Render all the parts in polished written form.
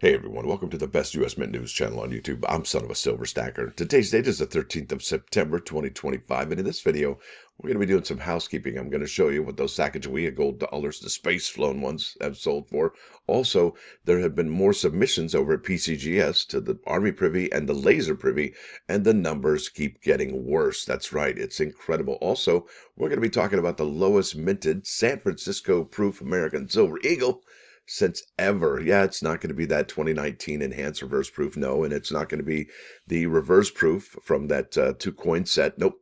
Hey everyone, welcome to the best US Mint news channel on YouTube. I'm Son of a Silver Stacker. Today's date is the 13th of September, 2025, and in this video, we're going to be doing some housekeeping. I'm going to show you what those Sacagawea gold dollars, the space-flown ones, have sold for. Also, there have been more submissions over at PCGS to the Army Privy and the Laser Privy, and the numbers keep getting worse. That's right, it's incredible. Also, we're going to be talking about the lowest minted San Francisco proof American Silver Eagle since ever. Yeah, it's not going to be that 2019 enhanced reverse proof. No, and it's not going to be the reverse proof from that two coin set. Nope.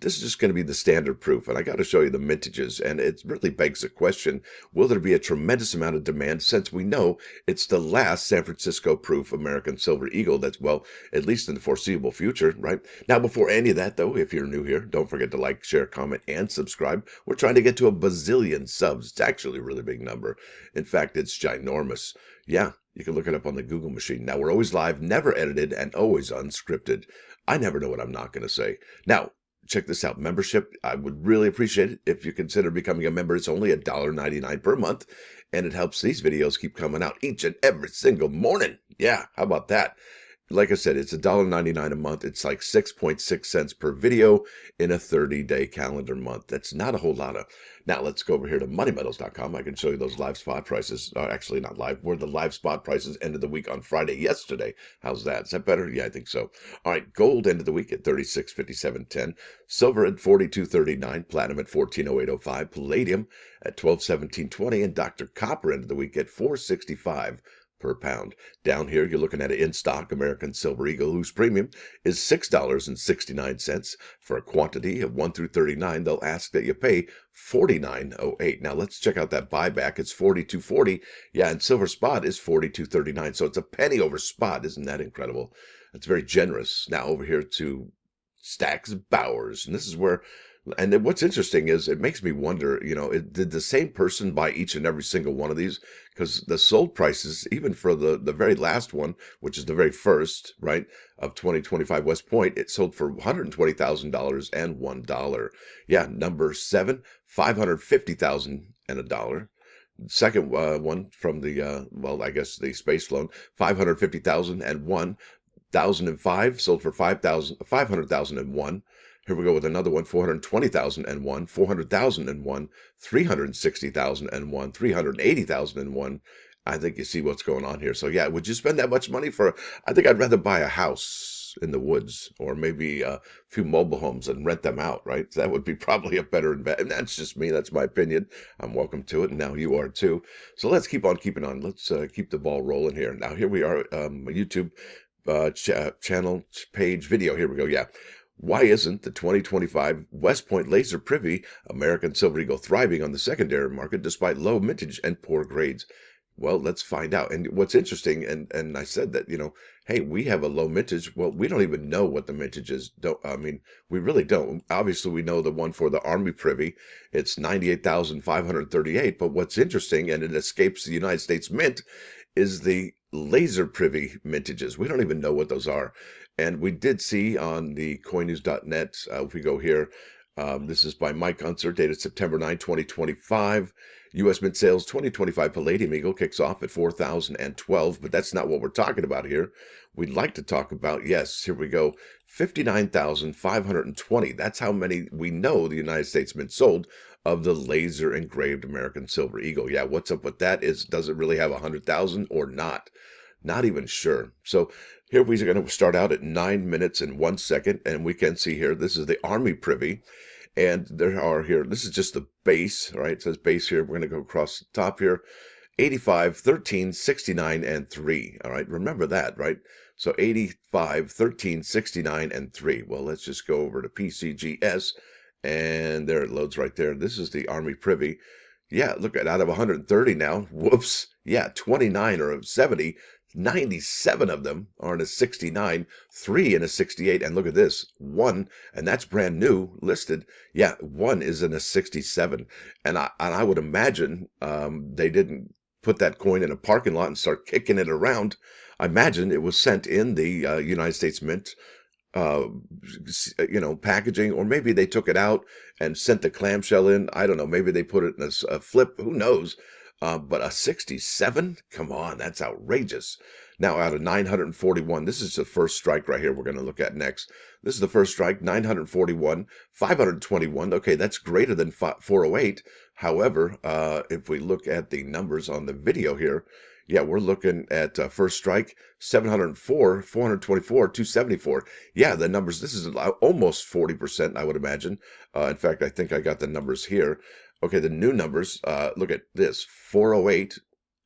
This is just going to be the standard proof, and I got to show you the mintages, and it really begs the question, will there be a tremendous amount of demand since we know it's the last San Francisco proof American Silver Eagle that's, well, at least in the foreseeable future, right? Now, before any of that, though, if you're new here, don't forget to like, share, comment, and subscribe. We're trying to get to a bazillion subs. It's actually a really big number. In fact, it's ginormous. Yeah, you can look it up on the Google machine. Now, we're always live, never edited, and always unscripted. I never know what I'm not going to say. Now, check this out. Membership, I would really appreciate it if you consider becoming a member. It's only $1.99 per month, and it helps these videos keep coming out each and every single morning. Yeah, how about that? Like I said, it's $1.99 a month. It's like 6.6 cents per video in a 30-day calendar month. That's not a whole lot of. Now let's go over here to moneymetals.com. I can show you those live spot prices. Actually, not live. Were the live spot prices end of the week on Friday yesterday. How's that? Is that better? Yeah, I think so. All right, gold end of the week at 36.5710. Silver at 42.39. Platinum at 14.0805. Palladium at 12.1720. And Dr. Copper end of the week at 4.65 per pound. Down here, you're looking at an in-stock American Silver Eagle, whose premium is $6.69 for a quantity of 1 through 39. They'll ask that you pay $49.08. Now let's check out that buyback. It's $42.40. Yeah, and silver spot is $42.39. So it's a penny over spot. Isn't that incredible? That's very generous. Now over here to Stacks Bowers, and this is where. And then what's interesting is it makes me wonder, did the same person buy each and every single one of these? Because the sold prices, even for the very last one, which is the very first, right, of 2025 West Point, it sold for $120,000 and $1. Yeah, number 7, $550,000 and $1. Second one from the, well, I guess the space loan, $550,000 and $1,005, sold for $500,000 and $1. Here we go with another one, 420,000 and one, 400,000 and one, 360,000 and one, 380,000 and one. I think you see what's going on here. So yeah, would you spend that much money for? I think I'd rather buy a house in the woods or maybe a few mobile homes and rent them out, right? That would be probably a better investment. That's just me. That's my opinion. I'm welcome to it, and now you are too. So let's keep on keeping on. Let's keep the ball rolling here. Now here we are, YouTube channel page video. Here we go. Yeah. Why isn't the 2025 West Point Laser Privy American Silver Eagle thriving on the secondary market despite low mintage and poor grades? Well, let's find out. And what's interesting, and I said that, hey, we have a low mintage. Well, we don't even know what the mintage is. We really don't. Obviously, we know the one for the Army Privy. It's 98,538. But what's interesting, and it escapes the United States Mint, is the Laser Privy mintages. We don't even know what those are. And we did see on the coinnews.net, if we go here, this is by Mike Unser, dated September 9, 2025. U.S. Mint sales 2025 Palladium Eagle kicks off at 4,012, but that's not what we're talking about here. We'd like to talk about, yes, here we go, 59,520. That's how many we know the United States Mint sold of the laser engraved American Silver Eagle. Yeah, what's up with that? Does it really have 100,000 or not? Not even sure. So here we're going to start out at 9 minutes and 1 second, and we can see here, this is the Army Privy, and there are here, this is just the base, right? It says base here. We're going to go across the top here, 85, 13, 69, and 3. All right, remember that, right? So 85, 13, 69, and 3. Well, let's just go over to PCGS, and there it loads right there. This is the Army Privy. Yeah, look at out of 130 now. Whoops. Yeah, 29 or 70. 97 of them are in a 69, 3 in a 68, and look at this, 1, and that's brand new, listed. Yeah, 1 is in a 67, and I would imagine they didn't put that coin in a parking lot and start kicking it around. I imagine it was sent in the United States Mint packaging, or maybe they took it out and sent the clamshell in. I don't know. Maybe they put it in a flip. Who knows? But a 67? Come on, that's outrageous. Now, out of 941, this is the first strike right here we're going to look at next. This is the first strike, 941, 521. Okay, that's greater than 408. However, if we look at the numbers on the video here, yeah, we're looking at first strike, 704, 424, 274. Yeah, the numbers, this is almost 40%, I would imagine. In fact, I think I got the numbers here. Okay, the new numbers, look at this, 408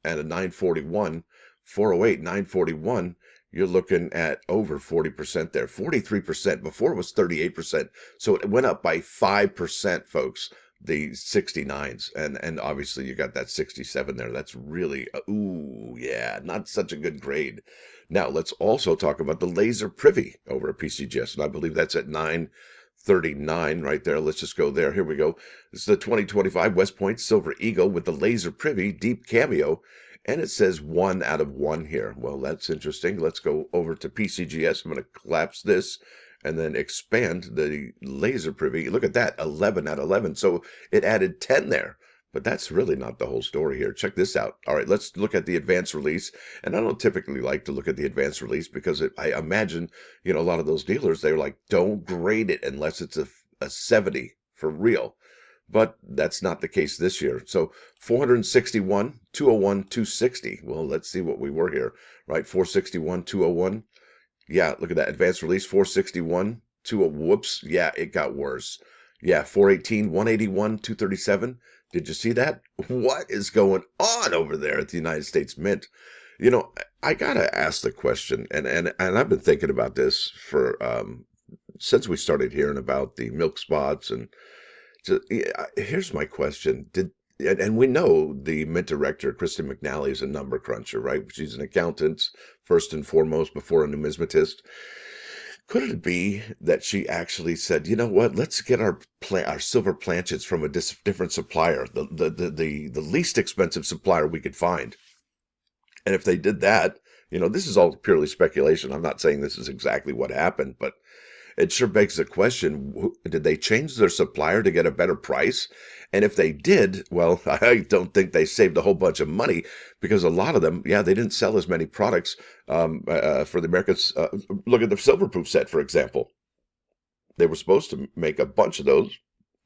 and a 941, 408, 941, you're looking at over 40% there, 43%. Before it was 38%. So it went up by 5%, folks, the 69s. And obviously you got that 67 there. That's really, ooh, yeah, not such a good grade. Now, let's also talk about the laser Privy over at PCGS, and I believe that's at 939 right there. Let's just go there. Here we go. This is the 2025 West Point Silver Eagle with the laser Privy deep cameo, and it says 1 out of 1 here. Well, that's interesting. Let's go over to PCGS. I'm going to collapse this and then expand the laser Privy. Look at that, 11 out of 11. So it added 10 there. But that's really not the whole story here. Check this out. All right, let's look at the advanced release. And I don't typically like to look at the advanced release because I imagine, a lot of those dealers, they're like, don't grade it unless it's a 70 for real. But that's not the case this year. So 461, 201, 260. Well, let's see what we were here, right? 461, 201. Yeah, look at that. Advanced release, 461, whoops. Yeah, it got worse. Yeah, 418, 181, 237. Did you see that? What is going on over there at the United States Mint? I gotta ask the question, and I've been thinking about this for since we started hearing about the milk spots, and here's my question: and we know the Mint director, Kristen McNally, is a number cruncher, right? She's an accountant first and foremost before a numismatist. Could it be that she actually said, you know what, let's get our silver planchets from a different supplier, the least expensive supplier we could find? And if they did that, this is all purely speculation. I'm not saying this is exactly what happened, but it sure begs the question, did they change their supplier to get a better price? And if they did, well, I don't think they saved a whole bunch of money, because a lot of them, yeah, they didn't sell as many products for the Americans. Look at the Silverproof set, for example. They were supposed to make a bunch of those.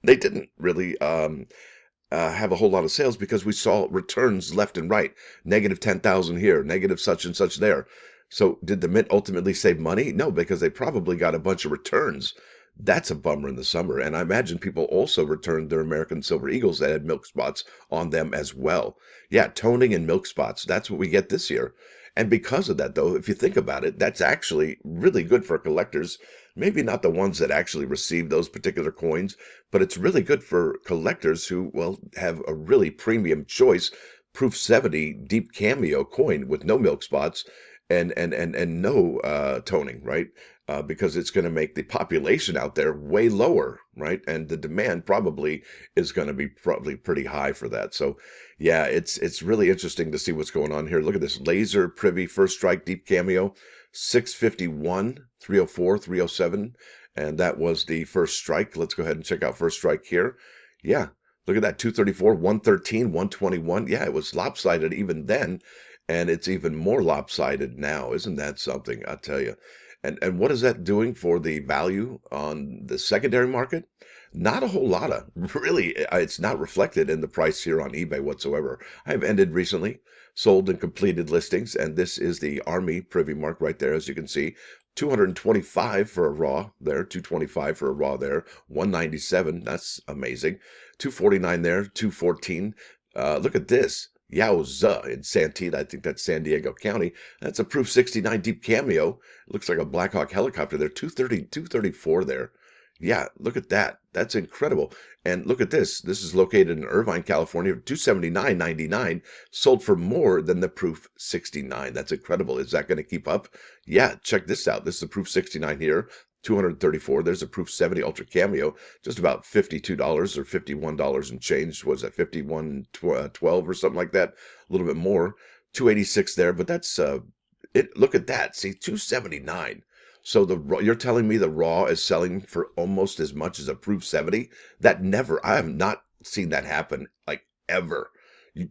They didn't really have a whole lot of sales because we saw returns left and right. Negative 10,000 here, negative such and such there. So did the Mint ultimately save money? No, because they probably got a bunch of returns. That's a bummer in the summer. And I imagine people also returned their American Silver Eagles that had milk spots on them as well. Yeah, toning and milk spots. That's what we get this year. And because of that, though, if you think about it, that's actually really good for collectors. Maybe not the ones that actually receive those particular coins, but it's really good for collectors who, well, have a really premium choice, Proof 70 Deep Cameo coin with no milk spots and no toning, right? Because it's going to make the population out there way lower, right? And the demand probably is going to be pretty high for that. So yeah, it's really interesting to see what's going on here. Look at this laser Privy First Strike Deep Cameo, 651, 304, 307. And that was the first strike. Let's go ahead and check out first strike here. Yeah, look at that, 234, 113, 121. Yeah, it was lopsided even then. And it's even more lopsided now. Isn't that something? I'll tell you. And what is that doing for the value on the secondary market? Not a whole lot of. Really, it's not reflected in the price here on eBay whatsoever. I've ended recently, sold and completed listings, and this is the Army Privy mark right there, as you can see. 225 for a raw there, 225 for a raw there, 197. That's amazing. 249 there, 214. Look at this. Yowza in Santita, I think that's San Diego County. That's a Proof 69 Deep Cameo. It looks like a Black Hawk helicopter there. 230, 234 there. Yeah, look at that. That's incredible. And look at this. This is located in Irvine, California. 279.99, sold for more than the Proof 69. That's incredible. Is that going to keep up? Yeah, check this out. This is the Proof 69 here. 234. There's a Proof 70 Ultra Cameo, just about $52 or $51 and change. Was that 51.12 or something like that? A little bit more. 286 there, but that's it. Look at that. See, 279. So you're telling me the raw is selling for almost as much as a Proof 70? That never. I have not seen that happen like ever.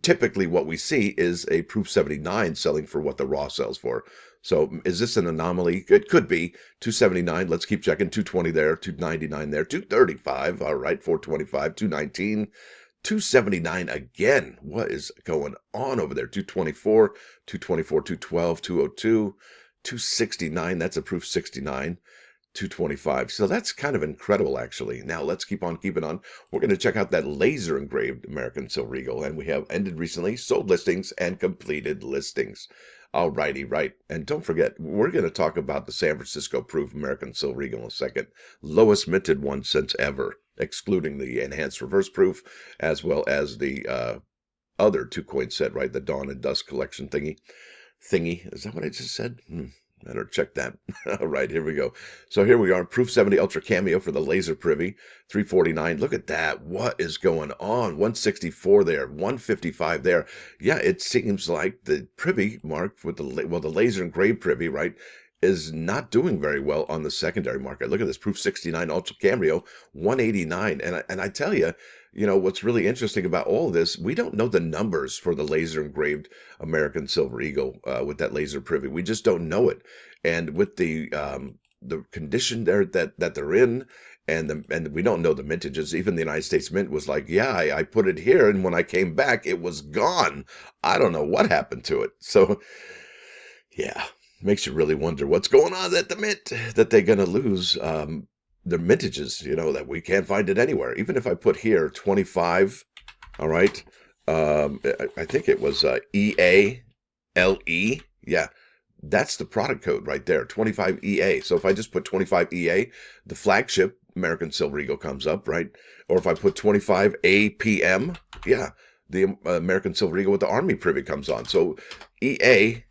typically what we see is a proof 79 selling for what the raw sells for. So is this an anomaly? It could be. 279, let's keep checking. 220 there, 299 there, 235, all right, 425, 219, 279 again. What is going on over there? 224, 224, 212, 202, 269, that's a proof 69. 225. So that's kind of incredible, actually. Now let's keep on keeping on. We're going to check out that laser engraved American Silver Eagle, and we have ended recently sold listings and completed listings. All righty, right. And don't forget, we're going to talk about the San Francisco proof American Silver Eagle in a second. Lowest minted one since ever, excluding the enhanced reverse proof, as well as the other 2-coin set, right? The Dawn and Dusk collection thingy. Is that what I just said? Better check that. All right, here we go. So here we are, Proof 70 Ultra Cameo for the Laser Privy, 349. Look at that. What is going on? 164 there, 155 there. Yeah, it seems like the Privy mark with the Laser Engraved Privy, right, is not doing very well on the secondary market. Look at this, Proof 69 Ultra Cameo, 189. And I tell you, what's really interesting about all this, we don't know the numbers for the laser engraved American Silver Eagle with that laser privy. We just don't know it. And with the condition there that they're in, and we don't know the mintages. Even the United States Mint was like, yeah, I put it here, and when I came back, it was gone. I don't know what happened to it. So, yeah, makes you really wonder what's going on at the Mint, that they're going to lose the mintages, that we can't find it anywhere. Even if I put here 25, all right, I think it was EALE. Yeah, that's the product code right there, 25 EA. So if I just put 25 EA, the flagship American Silver Eagle comes up, right? Or if I put 25 APM, yeah, the American Silver Eagle with the Army Privy comes on. So EALE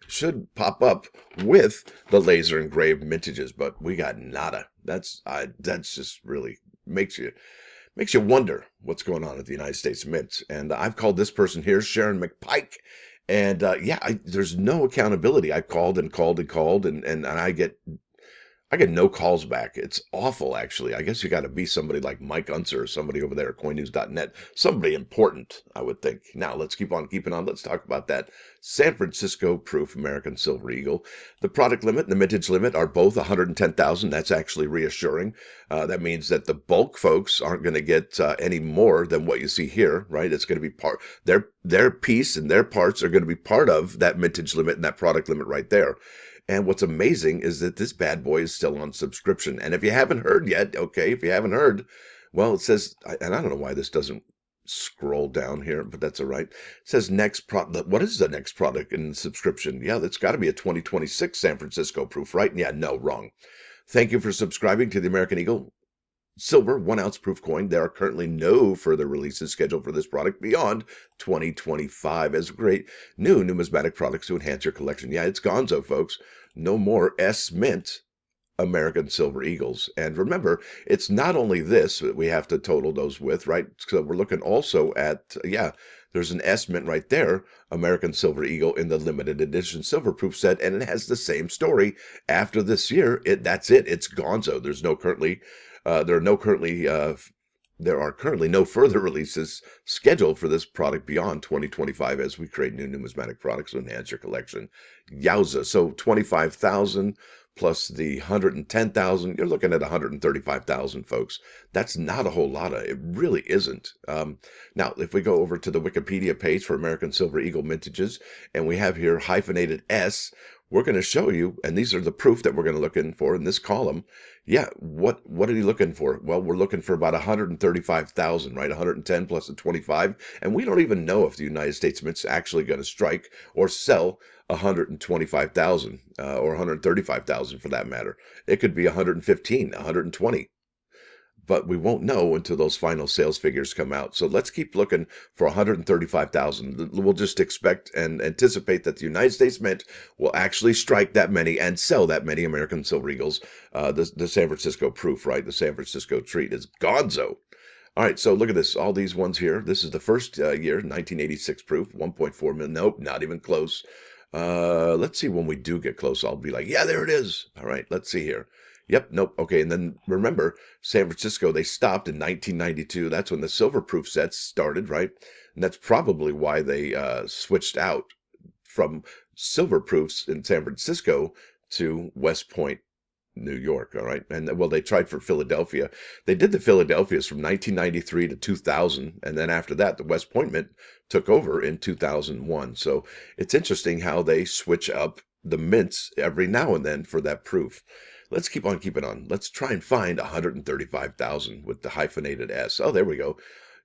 should pop up with the laser engraved mintages, but we got nada. That's just really makes you wonder what's going on at the United States Mint. And I've called this person here, Sharon McPike, and there's no accountability. I've called and called and called, and I get no calls back. It's awful, actually. I guess you got to be somebody like Mike Unser or somebody over there at coinnews.net. Somebody important, I would think. Now, let's keep on keeping on. Let's talk about that San Francisco proof American Silver Eagle. The product limit and the mintage limit are both 110,000. That's actually reassuring. That means that the bulk folks aren't going to get any more than what you see here, right? It's going to be part, their piece and their parts are going to be part of that mintage limit and that product limit right there. And what's amazing is that this bad boy is still on subscription. And if you haven't heard yet, okay, if you haven't heard, well, it says, and I don't know why this doesn't scroll down here, but that's all right. It says next product. What is the next product in the subscription? Yeah, that's got to be a 2026 San Francisco proof, right? Yeah, no, wrong. Thank you for subscribing to the American Eagle Silver 1-ounce proof coin. There are currently no further releases scheduled for this product beyond 2025 as great new numismatic products to enhance your collection. Yeah, it's gonzo, folks. No more S Mint American Silver Eagles. And remember, it's not only this that we have to total those with, right? So we're looking also at, there's an S Mint right there, American Silver Eagle in the limited edition silver proof set, and it has the same story. After this year, that's it. It's gonzo. There are currently no further releases scheduled for this product beyond 2025 as we create new numismatic products to enhance your collection. Yowza. So 25,000 plus the 110,000, you're looking at 135,000, folks. That's not a whole lot. It really isn't. Now, if we go over to the Wikipedia page for American Silver Eagle mintages, and we have here hyphenated S, we're going to show you, and these are the proof that we're going to look in for in this column. Yeah, what are you looking for? Well, we're looking for about 135,000, right? 110 plus the 25, and we don't even know if the United States Mint's actually going to strike or sell 125,000 or 135,000 for that matter. It could be 115, 120. But we won't know until those final sales figures come out. So let's keep looking for 135,000. We'll just expect and anticipate that the United States Mint will actually strike that many and sell that many American Silver Eagles. The San Francisco proof, right? The San Francisco treat is gonzo. All right, so look at this. All these ones here. This is the first year, 1986 proof, 1.4 million. Nope, not even close. Let's see when we do get close. I'll be like, yeah, there it is. All right, let's see here. Yep, nope. Okay, and then remember, San Francisco, they stopped in 1992. That's when the silver proof sets started, right? And that's probably why they switched out from silver proofs in San Francisco to West Point, New York. All right. And well, they tried for Philadelphia. They did the Philadelphias from 1993 to 2000. And then after that, the West Point Mint took over in 2001. So it's interesting how they switch up the mints every now and then for that proof. Let's keep on keeping on. Let's try and find 135,000 with the hyphenated S. Oh, there we go.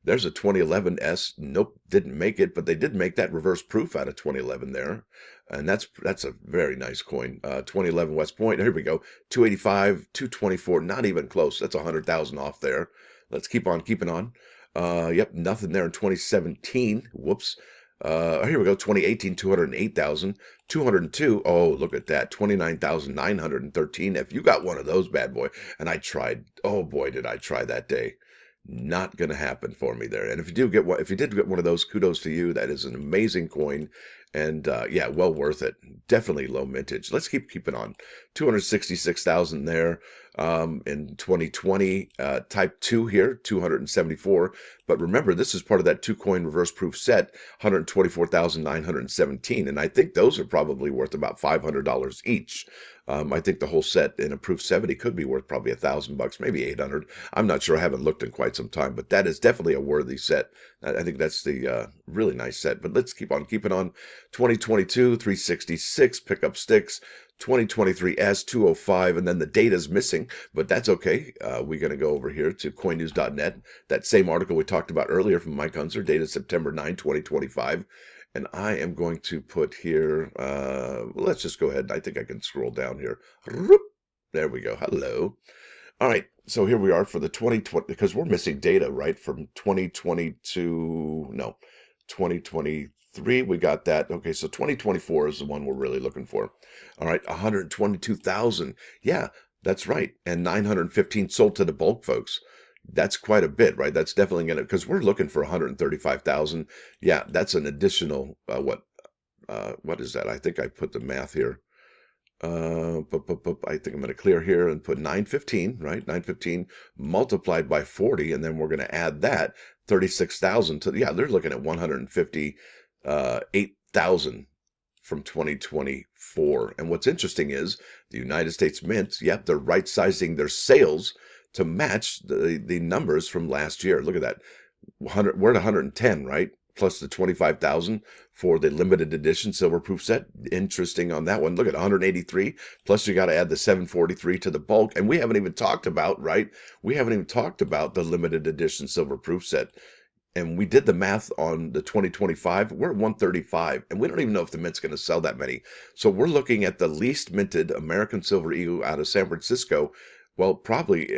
There's a 2011 S. Nope, didn't make it, but they did make that reverse proof out of 2011 there. And that's a very nice coin. 2011 West Point. Here we go. 285, 224, not even close. That's 100,000 off there. Let's keep on keeping on. Yep, nothing there in 2017. Whoops. Here we go. 2018, 208,000. 202. Oh, look at that. 29,913. If you got one of those bad boy, and I tried, oh boy, did I try that day. Not going to happen for me there. And if you do get one, if you did get one of those, kudos to you. That is an amazing coin. And yeah, well worth it. Definitely low mintage. Let's keep it on. 266,000 there in 2020. Type 2 here, 274. But remember, this is part of that 2-coin reverse proof set, 124,917. And I think those are probably worth about $500 each. I think the whole set in a proof 70 could be worth probably $1,000, maybe 800. I'm not sure. I haven't looked in quite some time, but that is definitely a worthy set. I think that's the really nice set. But let's keep on keeping on. 2022, 366 pickup sticks. 2023 S205, and then the data's missing, but that's okay. We're going to go over here to coinnews.net. That same article we talked about earlier from Mike Hunzer, dated September 9, 2025. And I am going to put here, let's just go ahead. I think I can scroll down here. There we go. Hello. All right. So here we are for the 2020, because we're missing data, right? From 2022, no, 2023, we got that. Okay. So 2024 is the one we're really looking for. All right. 122,000. Yeah, that's right. And 915 sold to the bulk, folks. That's quite a bit, right? That's definitely going to, because we're looking for 135,000. Yeah, that's an additional, what is that? I think I put the math here. I think I'm going to clear here and put 915, right? 915 multiplied by 40, and then we're going to add that 36,000 to, yeah, they're looking at 158,000 from 2024. And what's interesting is the United States Mint, yep, they're right sizing their sales to match the numbers from last year. Look at that. We're at 110, right? Plus the 25,000 for the limited edition silver proof set. Interesting on that one. Look at 183. Plus you got to add the 743 to the bulk. And we haven't even talked about, right? We haven't even talked about the limited edition silver proof set. And we did the math on the 2025. We're at 135, and we don't even know if the mint's going to sell that many. So we're looking at the least minted American Silver Eagle out of San Francisco. Well, probably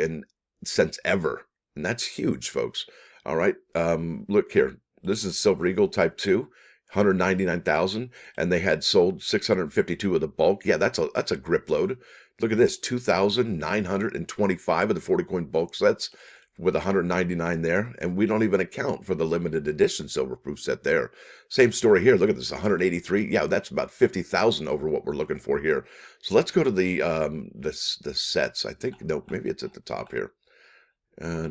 since ever. And that's huge, folks. All right. Look here. This is Silver Eagle Type 2, 199,000. And they had sold 652 of the bulk. Yeah, that's a grip load. Look at this, 2,925 of the 40 coin bulk sets with 199 there. And we don't even account for the limited edition silver proof set there. Same story here. Look at this, 183. Yeah, that's about 50,000 over what we're looking for here. So let's go to the sets. I think, no, maybe it's at the top here. Oh,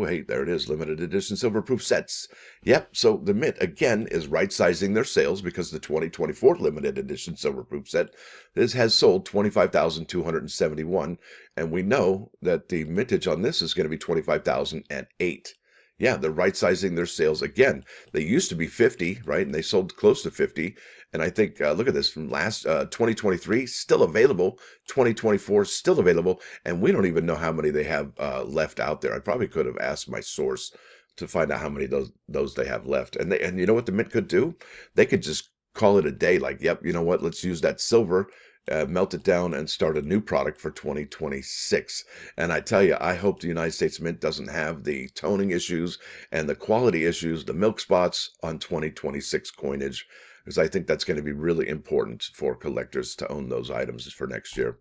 hey, there it is. Limited edition silver proof sets. Yep. So the Mint, again, is right sizing their sales because the 2024 limited edition silver proof set has sold 25,271. And we know that the mintage on this is going to be 25,008. Yeah, they're right sizing their sales again. They used to be 50, right? And they sold close to 50. And I think, look at this, from last 2023, still available. 2024, still available. And we don't even know how many they have left out there. I probably could have asked my source to find out how many those they have left. And you know what the Mint could do? They could just call it a day. Like, yep, you know what? Let's use that silver, melt it down, and start a new product for 2026. And I tell you, I hope the United States Mint doesn't have the toning issues and the quality issues, the milk spots on 2026 coinage, because I think that's going to be really important for collectors to own those items for next year.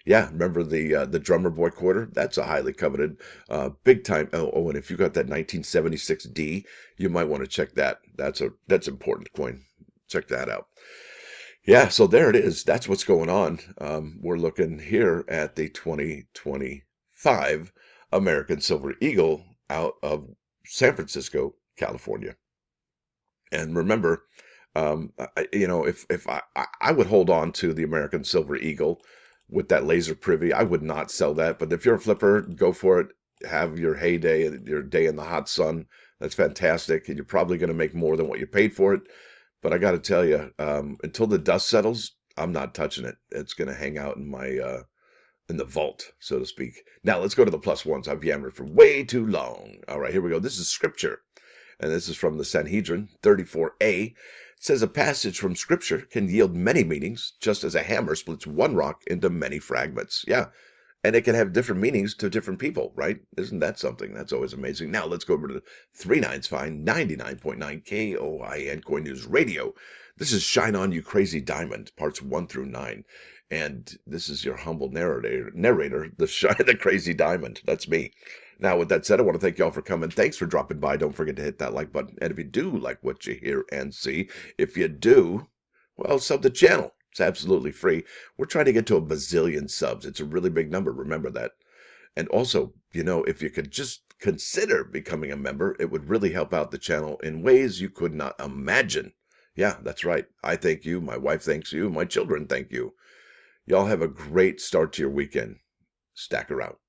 Yeah, remember the Drummer Boy quarter? That's a highly coveted, big time. Oh, and if you got that 1976D, you might want to check that. That's important coin. Check that out. Yeah, so there it is. That's what's going on. We're looking here at the 2025 American Silver Eagle out of San Francisco, California. And remember, if I would hold on to the American Silver Eagle with that laser privy, I would not sell that. But if you're a flipper, go for it. Have your heyday, your day in the hot sun. That's fantastic. And you're probably going to make more than what you paid for it. But I got to tell you, until the dust settles, I'm not touching it. It's going to hang out in my in the vault, so to speak. Now let's go to the plus ones. I've yammered for way too long. All right, here we go. This is scripture, and this is from the Sanhedrin 34a. It says a passage from scripture can yield many meanings, just as a hammer splits one rock into many fragments. Yeah, and it can have different meanings to different people, right? Isn't that something? That's always amazing. Now let's go over to 39's Fine, 99.9 KOIN Coin News Radio. This is Shine On You Crazy Diamond, parts 1 through 9. And this is your humble narrator, the Crazy Diamond. That's me. Now, with that said, I want to thank y'all for coming. Thanks for dropping by. Don't forget to hit that like button. And if you do like what you hear and see, if you do, well, sub the channel. It's absolutely free. We're trying to get to a bazillion subs. It's a really big number. Remember that. And also, if you could just consider becoming a member, it would really help out the channel in ways you could not imagine. Yeah, that's right. I thank you. My wife thanks you. My children thank you. Y'all have a great start to your weekend. Stacker out.